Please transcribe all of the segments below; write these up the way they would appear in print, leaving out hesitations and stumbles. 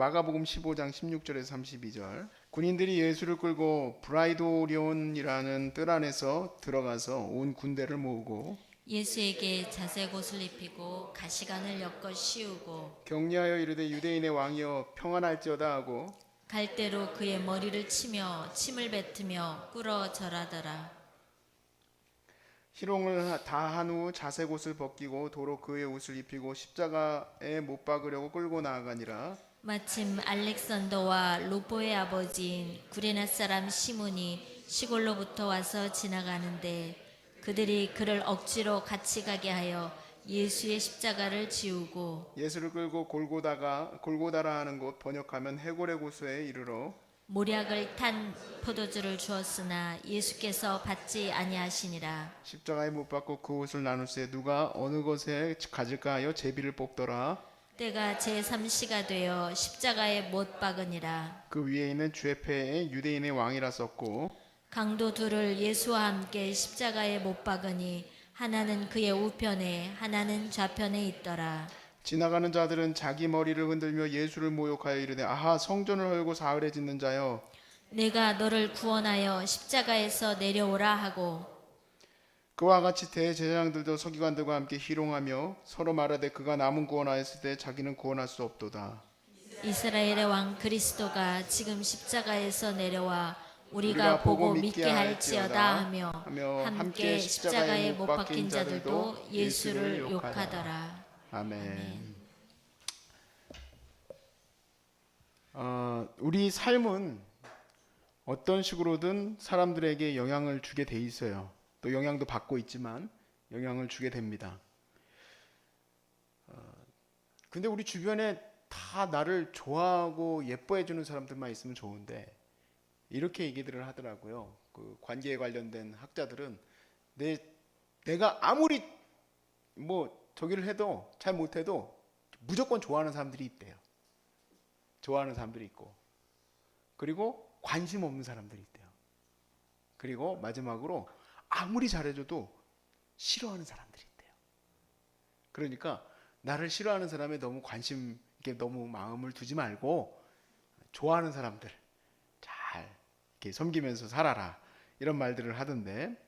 마가복음 15장 16절에서 32절. 군인들이 예수를 끌고 브라이도리온이라는 뜰 안에서 들어가서 온 군대를 모으고 예수에게 자색옷을 입히고 가시관을 엮어 씌우고 격려하여 이르되 유대인의 왕이여 평안할지어다 하고 갈대로 그의 머리를 치며 침을 뱉으며 꿇어 절하더라. 희롱을 다 한 후 자색옷을 벗기고 도로 그의 옷을 입히고 십자가에 못 박으려고 끌고 나아가니라. 마침 알렉산더와 루포의 아버지인 구레나 사람 시몬이 시골로부터 와서 지나가는데 그들이 그를 억지로 같이 가게 하여 예수의 십자가를 지우고 예수를 끌고 골고다라 하는 곳, 번역하면 해골의 고수에 이르러 모략을 탄 포도주를 주었으나 예수께서 받지 아니하시니라. 십자가에 못 박고 그 옷을 나눌세 누가 어느 것에 가질까 하여 제비를 뽑더라. 때가 제3시가 되어 십자가에 못 박으니라. 그 위에 있는 죄패에 유대인의 왕이라 썼고 강도 둘을 예수와 함께 십자가에 못 박으니 하나는 그의 우편에 하나는 좌편에 있더라. 지나가는 자들은 자기 머리를 흔들며 예수를 모욕하여 이르되 아하 성전을 헐고 사흘에 짓는 자여 내가 너를 구원하여 십자가에서 내려오라 하고 그와 같이 대제사장들도 서기관들과 함께 희롱하며 서로 말하되 그가 남은 구원하였을 때 자기는 구원할 수 없도다. 이스라엘의 왕 그리스도가 지금 십자가에서 내려와 우리가 보고 믿게 할지어다 하며 함께 십자가에 못 박힌 자들도 예수를 욕하더라. 아멘. 우리 삶은 어떤 식으로든 사람들에게 영향을 주게 돼 있어요. 또 영향도 받고 있지만 영향을 주게 됩니다. 근데 우리 주변에 다 나를 좋아하고 예뻐해 주는 사람들만 있으면 좋은데 이렇게 얘기들을 하더라고요. 그 관계에 관련된 학자들은 내가 아무리 저기를 해도 잘 못해도 무조건 좋아하는 사람들이 있대요. 좋아하는 사람들이 있고 그리고 관심 없는 사람들이 있대요. 그리고 마지막으로 아무리 잘해줘도 싫어하는 사람들이 있대요. 그러니까 나를 싫어하는 사람에 너무 관심 있게 너무 마음을 두지 말고 좋아하는 사람들 잘 이렇게 섬기면서 살아라 이런 말들을 하던데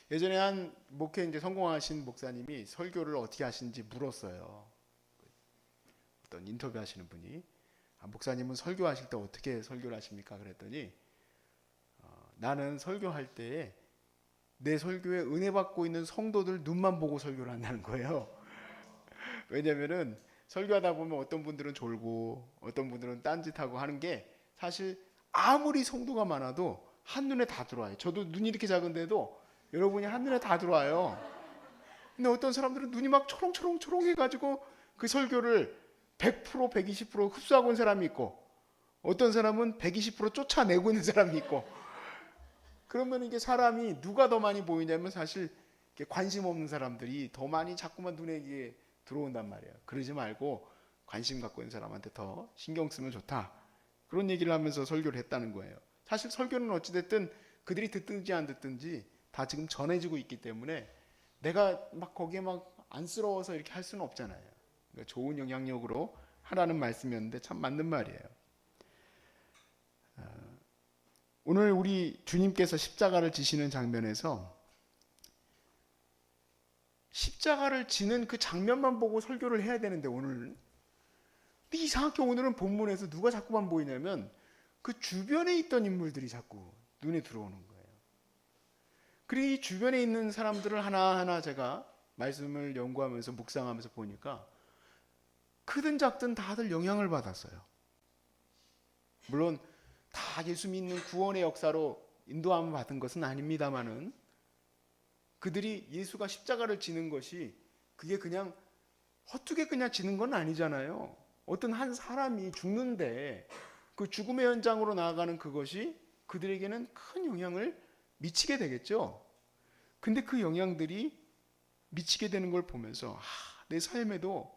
예전에 한 목회 이제 성공하신 목사님이 설교를 어떻게 하시는지 물었어요. 어떤 인터뷰 하시는 분이 목사님은 설교하실 때 어떻게 설교를 하십니까? 그랬더니 나는 설교할 때에 내 설교에 은혜 받고 있는 성도들 눈만 보고 설교를 한다는 거예요. 왜냐면은 설교하다 보면 어떤 분들은 졸고 어떤 분들은 딴짓하고 하는 게 사실 아무리 성도가 많아도 한눈에 다 들어와요. 저도 눈이 이렇게 작은데도 여러분이 한눈에 다 들어와요. 근데 어떤 사람들은 눈이 막 초롱초롱 해가지고 그 설교를 100%, 120% 흡수하고 있는 사람이 있고 어떤 사람은 120% 쫓아내고 있는 사람이 있고 그러면 이게 사람이 누가 더 많이 보이냐면 사실 관심 없는 사람들이 더 많이 자꾸만 눈에 이게 들어온단 말이에요. 그러지 말고 관심 갖고 있는 사람한테 더 신경 쓰면 좋다. 그런 얘기를 하면서 설교를 했다는 거예요. 사실 설교는 어찌됐든 그들이 듣든지 안 듣든지 다 지금 전해지고 있기 때문에 내가 막 거기에 막 안쓰러워서 이렇게 할 수는 없잖아요. 그러니까 좋은 영향력으로 하라는 말씀이었는데 참 맞는 말이에요. 오늘 우리 주님께서 십자가를 지시는 장면에서 십자가를 지는 그 장면만 보고 설교를 해야 되는데 오늘 근데 이상하게 오늘은 본문에서 누가 자꾸만 보이냐면 그 주변에 있던 인물들이 자꾸 눈에 들어오는 거예요. 그리고 이 주변에 있는 사람들을 하나하나 제가 말씀을 연구하면서 묵상하면서 보니까 크든 작든 다들 영향을 받았어요. 물론 다 예수 믿는 구원의 역사로 인도함을 받은 것은 아닙니다만은 그들이 예수가 십자가를 지는 것이 그게 그냥 헛되게 그냥 지는 건 아니잖아요. 어떤 한 사람이 죽는데 그 죽음의 현장으로 나아가는 그것이 그들에게는 큰 영향을 미치게 되겠죠. 근데 그 영향들이 미치게 되는 걸 보면서 내 삶에도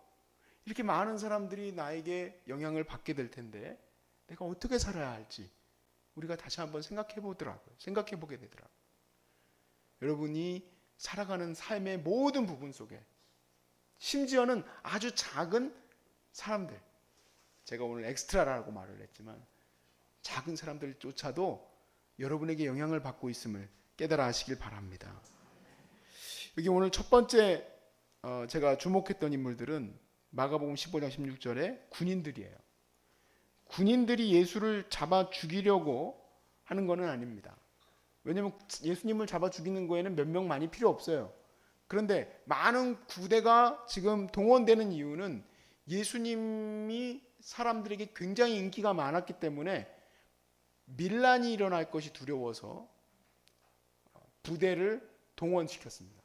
이렇게 많은 사람들이 나에게 영향을 받게 될 텐데 내가 어떻게 살아야 할지 우리가 다시 한번 생각해 보게 되더라고요. 여러분이 살아가는 삶의 모든 부분 속에 심지어는 아주 작은 사람들 제가 오늘 엑스트라라고 말을 했지만 작은 사람들조차도 여러분에게 영향을 받고 있음을 깨달아 하시길 바랍니다. 여기 오늘 첫 번째 제가 주목했던 인물들은 마가복음 15장 16절에 군인들이에요. 군인들이 예수를 잡아 죽이려고 하는 것은 아닙니다. 왜냐하면 예수님을 잡아 죽이는 거에는 몇 명 많이 필요 없어요. 그런데 많은 부대가 지금 동원되는 이유는 예수님이 사람들에게 굉장히 인기가 많았기 때문에 밀란이 일어날 것이 두려워서 부대를 동원시켰습니다.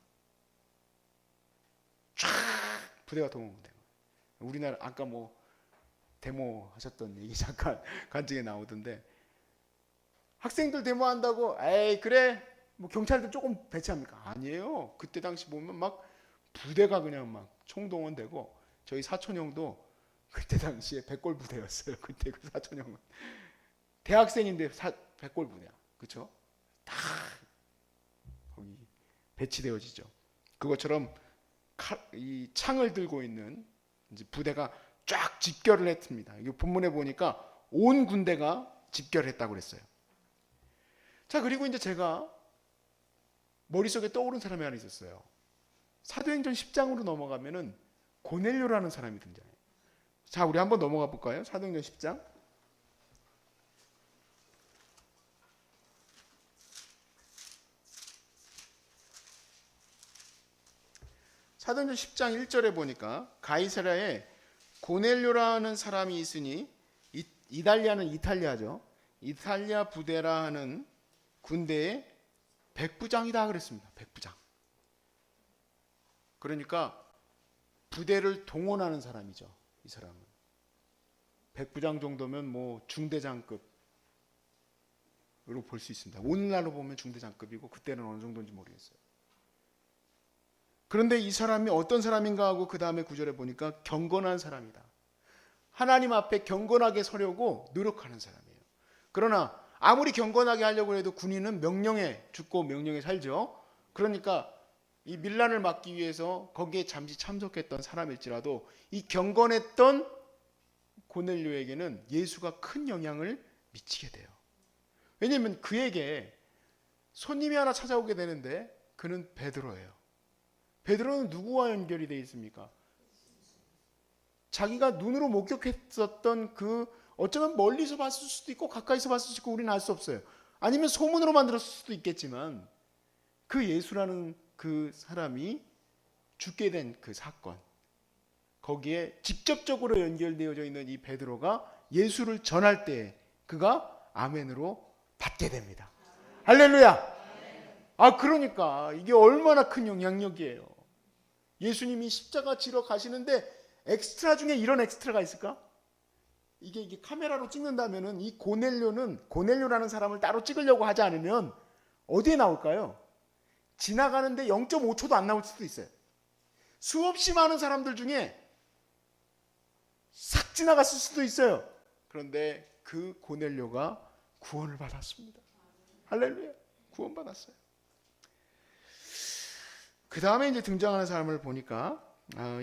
쫙 부대가 동원된 거예요. 우리나라 아까 뭐 데모 하셨던 얘기 잠깐 간증에 나오던데 학생들 데모한다고 에이 그래 뭐 경찰들 조금 배치합니까? 아니에요. 그때 당시 보면 막 부대가 그냥 막 총동원되고 저희 사촌형도 그때 당시에 백골 부대였어요. 그때 그 사촌형은 대학생인데 백골 부대야. 그렇죠? 다 거기 배치되어지죠. 그것처럼 이 창을 들고 있는 이제 부대가 쫙 집결을 했습니다. 이 본문에 보니까 온 군대가 집결했다고 그랬어요. 자, 그리고 이제 제가 머릿속에 떠오른 사람이 하나 있었어요. 사도행전 10장으로 넘어가면은 고넬료라는 사람이 등장해요. 자, 우리 한번 넘어가 볼까요? 사도행전 10장. 사도행전 10장 1절에 보니까 가이사랴에 고넬료라는 사람이 있으니 이달리아는 이탈리아죠. 이탈리아 부대라 하는 군대의 백부장이다 그랬습니다. 백부장. 그러니까 부대를 동원하는 사람이죠. 이 사람은. 백부장 정도면 뭐 중대장급으로 볼 수 있습니다. 오늘날로 보면 중대장급이고 그때는 어느 정도인지 모르겠어요. 그런데 이 사람이 어떤 사람인가 하고 그 다음에 구절에 보니까 경건한 사람이다. 하나님 앞에 경건하게 서려고 노력하는 사람이에요. 그러나 아무리 경건하게 하려고 해도 군인은 명령에 죽고 명령에 살죠. 그러니까 이 밀란을 막기 위해서 거기에 잠시 참석했던 사람일지라도 이 경건했던 고넬료에게는 예수가 큰 영향을 미치게 돼요. 왜냐하면 그에게 손님이 하나 찾아오게 되는데 그는 베드로예요. 베드로는 누구와 연결이 되어 있습니까? 자기가 눈으로 목격했었던 그 어쩌면 멀리서 봤을 수도 있고 가까이서 봤을 수도 있고 우리는 알 수 없어요. 아니면 소문으로만 들었을 수도 있겠지만 그 예수라는 그 사람이 죽게 된 그 사건, 거기에 직접적으로 연결되어져 있는 이 베드로가 예수를 전할 때 그가 아멘으로 받게 됩니다. 할렐루야. 아, 그러니까 이게 얼마나 큰 영향력이에요. 예수님이 십자가 지러 가시는데 엑스트라 중에 이런 엑스트라가 있을까? 이게 카메라로 찍는다면은 이 고넬료라는 사람을 따로 찍으려고 하지 않으면 어디에 나올까요? 지나가는데 0.5초도 안 나올 수도 있어요. 수없이 많은 사람들 중에 싹 지나갔을 수도 있어요. 그런데 그 고넬료가 구원을 받았습니다. 할렐루야. 구원받았어요. 그 다음에 이제 등장하는 사람을 보니까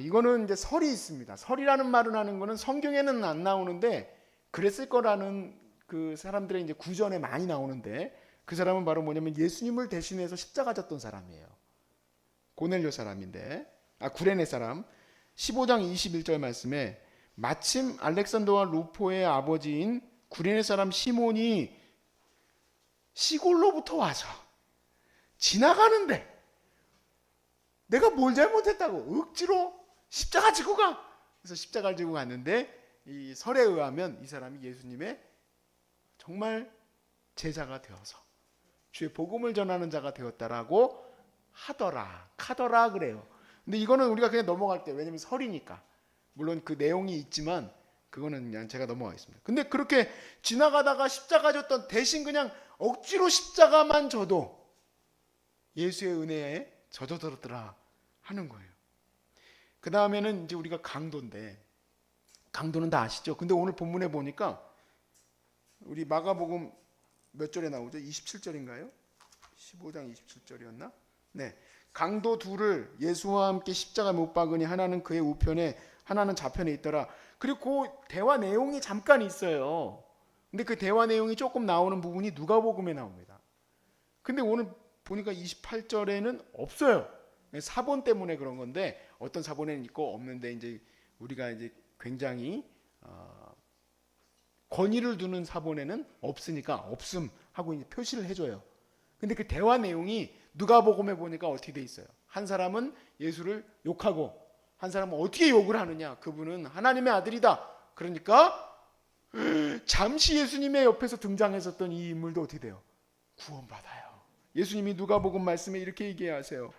이거는 이제 설이 있습니다. 설이라는 말을 하는 거는 성경에는 안 나오는데 그랬을 거라는 그 사람들의 이제 구전에 많이 나오는데 그 사람은 바로 뭐냐면 예수님을 대신해서 십자가 졌던 사람이에요. 고넬료 사람인데 구레네 사람 15장 21절 말씀에 마침 알렉산더와 루포의 아버지인 구레네 사람 시몬이 시골로부터 와서 지나가는데 내가 뭘 잘못했다고 억지로 십자가 지고 가. 그래서 십자가를 지고 갔는데 이 설에 의하면 이 사람이 예수님의 정말 제자가 되어서 주의 복음을 전하는 자가 되었다라고 카더라 그래요. 근데 이거는 우리가 그냥 넘어갈게요. 왜냐면 설이니까. 물론 그 내용이 있지만 그거는 그냥 제가 넘어가겠습니다. 근데 그렇게 지나가다가 십자가 졌던 대신 그냥 억지로 십자가만 져도 예수의 은혜에 젖어들었더라 하는 거예요. 그 다음에는 이제 우리가 강도인데 강도는 다 아시죠? 근데 오늘 본문에 보니까 우리 마가복음 몇 절에 나오죠? 27절인가요? 15장 27절이었나? 네. 강도 둘을 예수와 함께 십자가에 못 박으니 하나는 그의 우편에 하나는 좌편에 있더라. 그리고 그 대화 내용이 잠깐 있어요. 근데 그 대화 내용이 조금 나오는 부분이 누가복음에 나옵니다. 근데 오늘 보니까 28절에는 없어요. 사본 때문에 그런 건데, 어떤 사본에는 있고 없는데, 이제 우리가 이제 굉장히 권위를 두는 사본에는 없으니까 없음 하고 이제 표시를 해줘요. 근데 그 대화 내용이 누가복음에 보니까 어떻게 돼 있어요? 한 사람은 예수를 욕하고, 한 사람은 어떻게 욕을 하느냐? 그분은 하나님의 아들이다. 그러니까 잠시 예수님의 옆에서 등장했었던 이 인물도 어떻게 돼요? 구원받아요. 예수님이 누가복음 말씀에 이렇게 얘기하세요.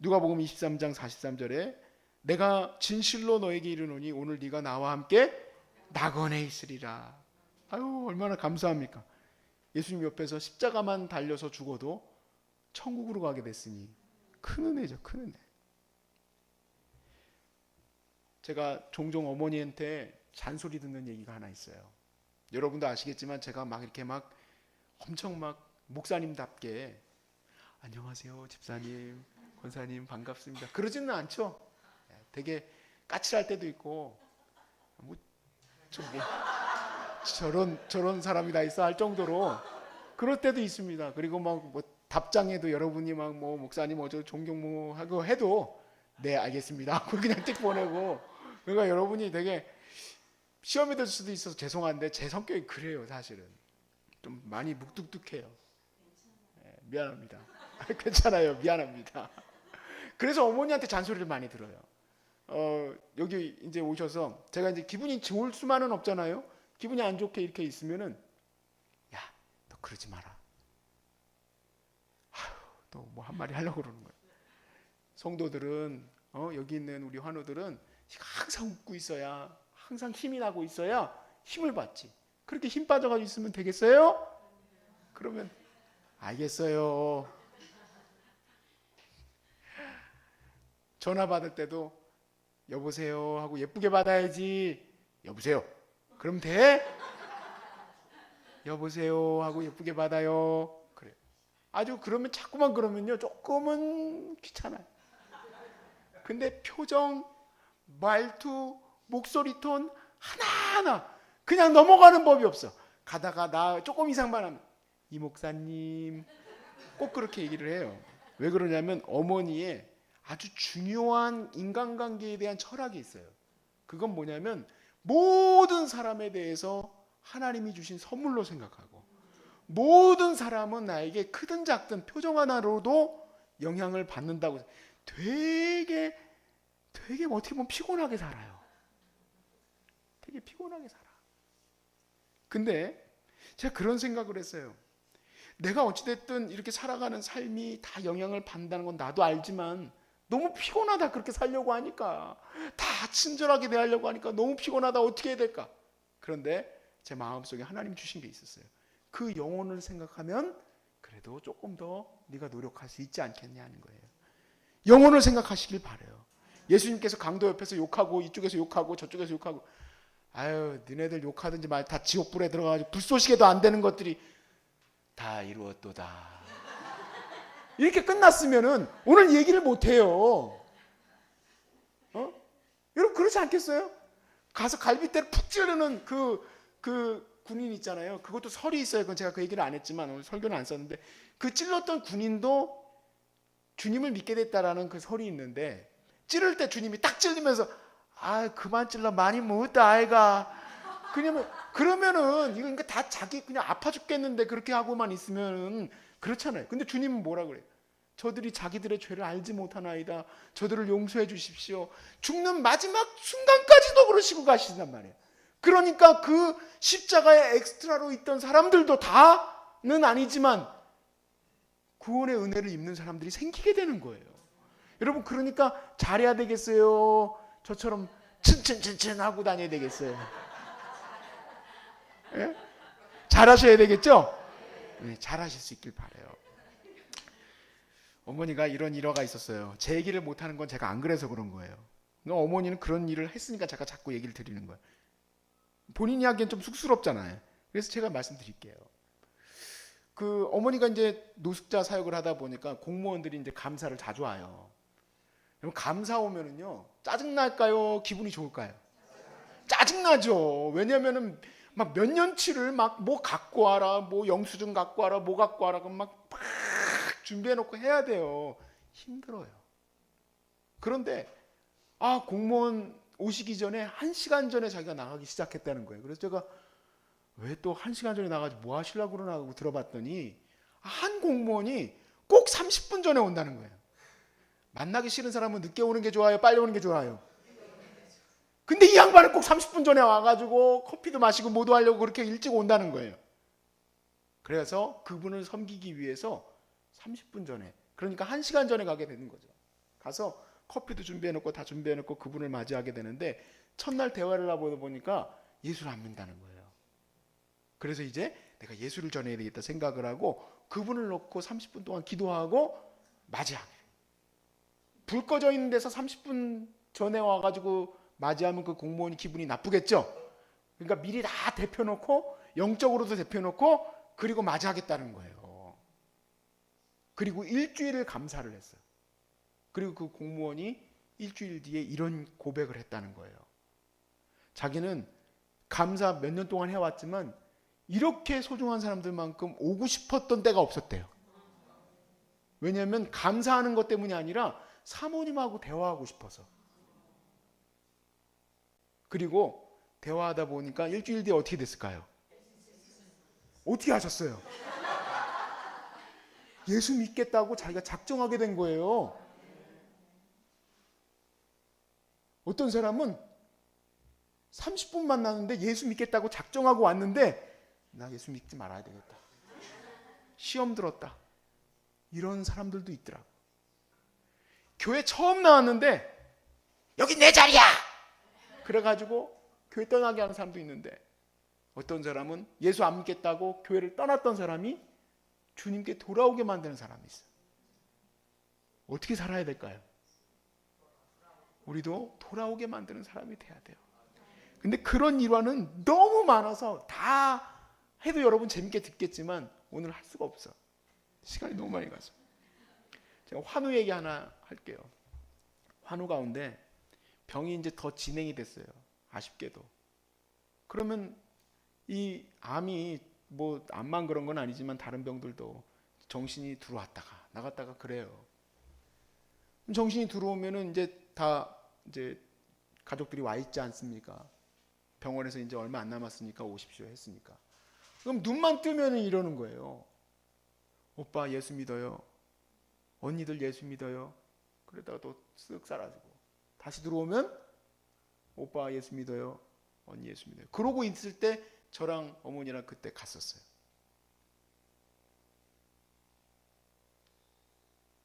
누가복음 23장 43절에 내가 진실로 너에게 이르노니 오늘 네가 나와 함께 낙원에 있으리라. 아유, 얼마나 감사합니까? 예수님 옆에서 십자가만 달려서 죽어도 천국으로 가게 됐으니 큰 은혜죠, 큰 은혜. 제가 종종 어머니한테 잔소리 듣는 얘기가 하나 있어요. 여러분도 아시겠지만 제가 막 이렇게 막 엄청 막 목사님답게 안녕하세요 집사님, 권사님 반갑습니다 그러지는 않죠. 되게 까칠할 때도 있고 뭐 저런 사람이 다 있어 할 정도로 그럴 때도 있습니다. 그리고 막 뭐 답장에도 여러분이 막 뭐 목사님 어저 존경 뭐 하고 해도 네 알겠습니다 하고 그냥 띡 보내고. 그러니까 여러분이 되게 시험에 들 수도 있어서 죄송한데 제 성격이 그래요. 사실은 좀 많이 묵뚝뚝해요. 네, 미안합니다. 괜찮아요. 미안합니다. 그래서 어머니한테 잔소리를 많이 들어요. 여기 이제 오셔서 제가 이제 기분이 좋을 수만은 없잖아요. 기분이 안 좋게 이렇게 있으면은 야, 너 그러지 마라. 또 뭐 한마디 하려고 그러는 거예요. 성도들은 여기 있는 우리 환우들은 항상 웃고 있어야, 항상 힘이 나고 있어야 힘을 받지. 그렇게 힘 빠져가지고 있으면 되겠어요? 그러면 알겠어요. 전화 받을 때도 여보세요 하고 예쁘게 받아야지. 여보세요. 그럼 돼? 여보세요 하고 예쁘게 받아요. 그래. 아주 그러면 자꾸만 그러면요 조금은 귀찮아요. 근데 표정, 말투, 목소리 톤 하나하나 그냥 넘어가는 법이 없어. 가다가 나 조금 이상만 하면 이 목사님 꼭 그렇게 얘기를 해요. 왜 그러냐면 어머니의 아주 중요한 인간관계에 대한 철학이 있어요. 그건 뭐냐면 모든 사람에 대해서 하나님이 주신 선물로 생각하고, 모든 사람은 나에게 크든 작든 표정 하나로도 영향을 받는다고. 되게 어떻게 보면 피곤하게 살아요. 되게 피곤하게 살아. 근데 제가 그런 생각을 했어요. 내가 어찌됐든 이렇게 살아가는 삶이 다 영향을 받는다는 건 나도 알지만 너무 피곤하다. 그렇게 살려고 하니까, 다 친절하게 대하려고 하니까 너무 피곤하다. 어떻게 해야 될까? 그런데 제 마음속에 하나님 주신 게 있었어요. 그 영혼을 생각하면 그래도 조금 더 네가 노력할 수 있지 않겠냐 하는 거예요. 영혼을 생각하시길 바라요. 예수님께서 강도 옆에서 욕하고 이쪽에서 욕하고 저쪽에서 욕하고, 아유 니네들 욕하든지 말 다 지옥불에 들어가가지고 불쏘시개도 안 되는 것들이 다 이루었도다. 이렇게 끝났으면은 오늘 얘기를 못 해요. 여러분 그렇지 않겠어요? 가서 갈비뼈를 푹 찌르는 그 군인 있잖아요. 그것도 설이 있어요. 그건 제가 그 얘기를 안 했지만 오늘 설교는 안 썼는데, 그 찔렀던 군인도 주님을 믿게 됐다라는 그 설이 있는데, 찌를 때 주님이 딱 찔리면서 아 그만 찔러 많이 묻다 아이가. 그러면은 이거 그러니까 다 자기 그냥 아파 죽겠는데 그렇게 하고만 있으면은 그렇잖아요. 근데 주님은 뭐라 그래요? 저들이 자기들의 죄를 알지 못하나이다. 저들을 용서해 주십시오. 죽는 마지막 순간까지도 그러시고 가신단 말이에요. 그러니까 그 십자가에 엑스트라로 있던 사람들도 다는 아니지만 구원의 은혜를 입는 사람들이 생기게 되는 거예요. 여러분 그러니까 잘해야 되겠어요? 저처럼 츤츤츤츤 하고 다녀야 되겠어요? 예? 잘하셔야 되겠죠? 네, 잘하실 수 있길 바라요. 어머니가 이런 일화가 있었어요. 제 얘기를 못하는 건 제가 안 그래서 그런 거예요. 어머니는 그런 일을 했으니까 제가 자꾸 얘기를 드리는 거예요. 본인이 하기엔 좀 쑥스럽잖아요. 그래서 제가 말씀드릴게요. 그 어머니가 이제 노숙자 사역을 하다 보니까 공무원들이 이제 감사를 자주 와요. 여러분 감사 오면은요 짜증 날까요? 기분이 좋을까요? 짜증 나죠. 왜냐면은 막 몇 년치를 막 뭐 갖고 와라, 뭐 영수증 갖고 와라, 뭐 갖고 와라, 그럼 막 준비해 놓고 해야 돼요. 힘들어요. 그런데 공무원 오시기 전에 1시간 전에 자기가 나가기 시작했다는 거예요. 그래서 제가 왜 또 1시간 전에 나가지 뭐 하시려고 그러나 하고 들어봤더니 한 공무원이 꼭 30분 전에 온다는 거예요. 만나기 싫은 사람은 늦게 오는 게 좋아요? 빨리 오는 게 좋아요? 근데 이 양반은 꼭 30분 전에 와가지고 커피도 마시고 뭐도 하려고 그렇게 일찍 온다는 거예요. 그래서 그분을 섬기기 위해서 30분 전에, 그러니까 1시간 전에 가게 되는 거죠. 가서 커피도 준비해놓고 다 준비해놓고 그분을 맞이하게 되는데 첫날 대화를 하다 보니까 예수를 안 믿는다는 거예요. 그래서 이제 내가 예수를 전해야 되겠다 생각을 하고 그분을 놓고 30분 동안 기도하고 맞이하게. 불 꺼져 있는 데서 30분 전에 와가지고 맞이하면 그 공무원이 기분이 나쁘겠죠. 그러니까 미리 다 대표놓고 영적으로도 대표놓고 그리고 맞이하겠다는 거예요. 그리고 일주일을 감사를 했어요. 그리고 그 공무원이 일주일 뒤에 이런 고백을 했다는 거예요. 자기는 감사 몇 년 동안 해왔지만 이렇게 소중한 사람들만큼 오고 싶었던 때가 없었대요. 왜냐하면 감사하는 것 때문이 아니라 사모님하고 대화하고 싶어서. 그리고 대화하다 보니까 일주일 뒤에 어떻게 됐을까요? 어떻게 하셨어요? 예수 믿겠다고 자기가 작정하게 된 거예요. 어떤 사람은 30분 만나는데 예수 믿겠다고 작정하고 왔는데 나 예수 믿지 말아야 되겠다. 시험 들었다. 이런 사람들도 있더라고. 교회 처음 나왔는데 여기 내 자리야! 그래가지고 교회 떠나게 하는 사람도 있는데 어떤 사람은 예수 안 믿겠다고 교회를 떠났던 사람이 주님께 돌아오게 만드는 사람이 있어요. 어떻게 살아야 될까요? 우리도 돌아오게 만드는 사람이 돼야 돼요. 근데 그런 일화는 너무 많아서 다 해도 여러분 재밌게 듣겠지만 오늘 할 수가 없어. 시간이 너무 많이 가서. 제가 환우 얘기 하나 할게요. 환우 가운데 병이 이제 더 진행이 됐어요. 아쉽게도. 그러면 이 암이 뭐 암만 그런 건 아니지만 다른 병들도 정신이 들어왔다가 나갔다가 그래요. 정신이 들어오면은 이제 다 이제 가족들이 와 있지 않습니까? 병원에서 이제 얼마 안 남았으니까 오십시오 했으니까. 그럼 눈만 뜨면은 이러는 거예요. 오빠 예수 믿어요. 언니들 예수 믿어요. 그러다가 또 쓱 사라지고 다시 들어오면 오빠 예수 믿어요. 언니 예수 믿어요. 그러고 있을 때 저랑 어머니랑 그때 갔었어요.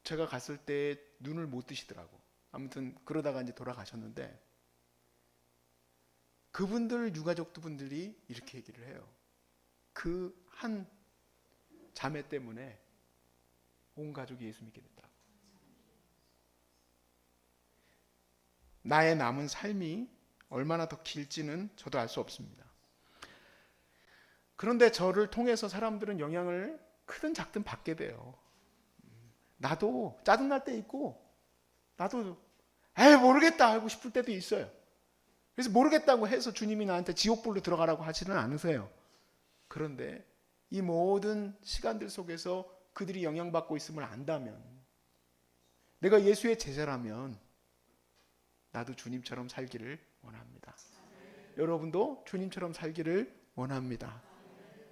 제가 갔을 때 눈을 못 뜨시더라고. 아무튼 그러다가 이제 돌아가셨는데 그분들 유가족분들이 이렇게 얘기를 해요. 그 한 자매 때문에 온 가족이 예수 믿게 됐다. 나의 남은 삶이 얼마나 더 길지는 저도 알 수 없습니다. 그런데 저를 통해서 사람들은 영향을 크든 작든 받게 돼요. 나도 짜증날 때 있고 나도 모르겠다 하고 싶을 때도 있어요. 그래서 모르겠다고 해서 주님이 나한테 지옥불로 들어가라고 하지는 않으세요. 그런데 이 모든 시간들 속에서 그들이 영향받고 있음을 안다면 내가 예수의 제자라면 나도 주님처럼 살기를 원합니다. 여러분도 주님처럼 살기를 원합니다.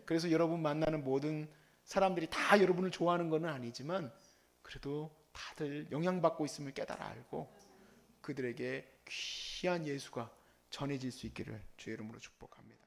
그래서 여러분 만나는 모든 사람들이 다 여러분을 좋아하는 건 아니지만 그래도 다들 영향받고 있음을 깨달아 알고 그들에게 귀한 예수가 전해질 수 있기를 주의 이름으로 축복합니다.